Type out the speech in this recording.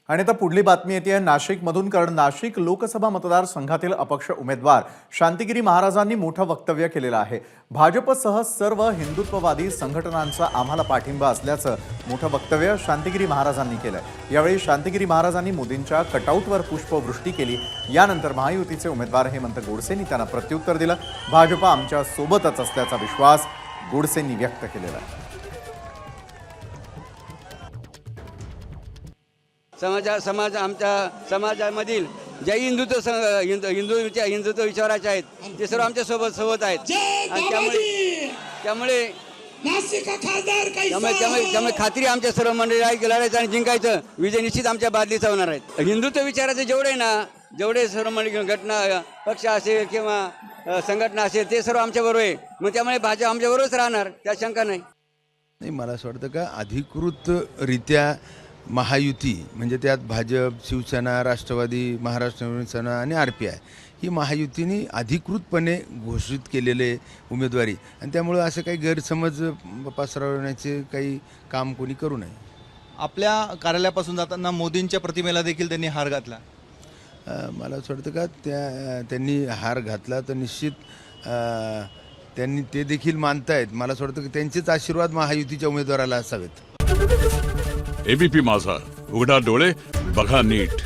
आणि आता पुढली बातमी येते नाशिकमधून, कारण नाशिक लोकसभा मतदारसंघातील अपक्ष उमेदवार शांतिगिरी महाराजांनी मोठं वक्तव्य केलेलं आहे। भाजपसह सर्व हिंदुत्ववादी संघटनांचा आम्हाला पाठिंबा असल्याचं मोठं वक्तव्य शांतिगिरी महाराजांनी केलंय। यावेळी शांतिगिरी महाराजांनी मोदींच्या कटआउटवर पुष्पवृष्टी केली। यानंतर महायुतीचे उमेदवार हेमंत गोडसेंनी त्यांना प्रत्युत्तर दिलं। भाजप आमच्या सोबतच असल्याचा विश्वास गोडसेंनी व्यक्त केलेला आहे। आमच्या समाजामधील जे हिंदुत्व विचाराचे आहेत ते सर्व आमच्या सोबत आहेत। आणि त्यामुळे खात्री आमच्या सर्व मंडळी लढायचं आणि जिंकायचं, विजय निश्चित आमच्या बादलीचा होणार आहे। हिंदुत्व विचाराचे जेवढे सर्व मंडळी घटना पक्ष असेल किंवा संघटना असेल ते सर्व आमच्या बरोबर आहे। मग त्यामुळे भाजप आमच्या बरोबरच राहणार, त्यात शंका नाही। मला असं वाटतं का अधिकृतरित्या महायुती म्हणजे त्यात भाजप, शिवसेना, राष्ट्रवादी, महाराष्ट्र नवीन सेना आणि RPI ही महायुतीने अधिकृतपणे घोषित केलेले उमेदवारी, आणि त्यामुळे असं काही गैरसमज पसरवण्याचे काही काम कोणी करू नये। आपल्या कार्यालयापासून जाताना मोदींच्या प्रतिमेला देखील त्यांनी हार घातला। मला असं वाटतं का त्यांनी हार घातला तर निश्चित त्यांनी ते देखील मानतायत। मला असं वाटतं की त्यांचेच आशीर्वाद महायुतीच्या उमेदवाराला असावेत। ABP माझा, उघडा डोळे बघा नीट।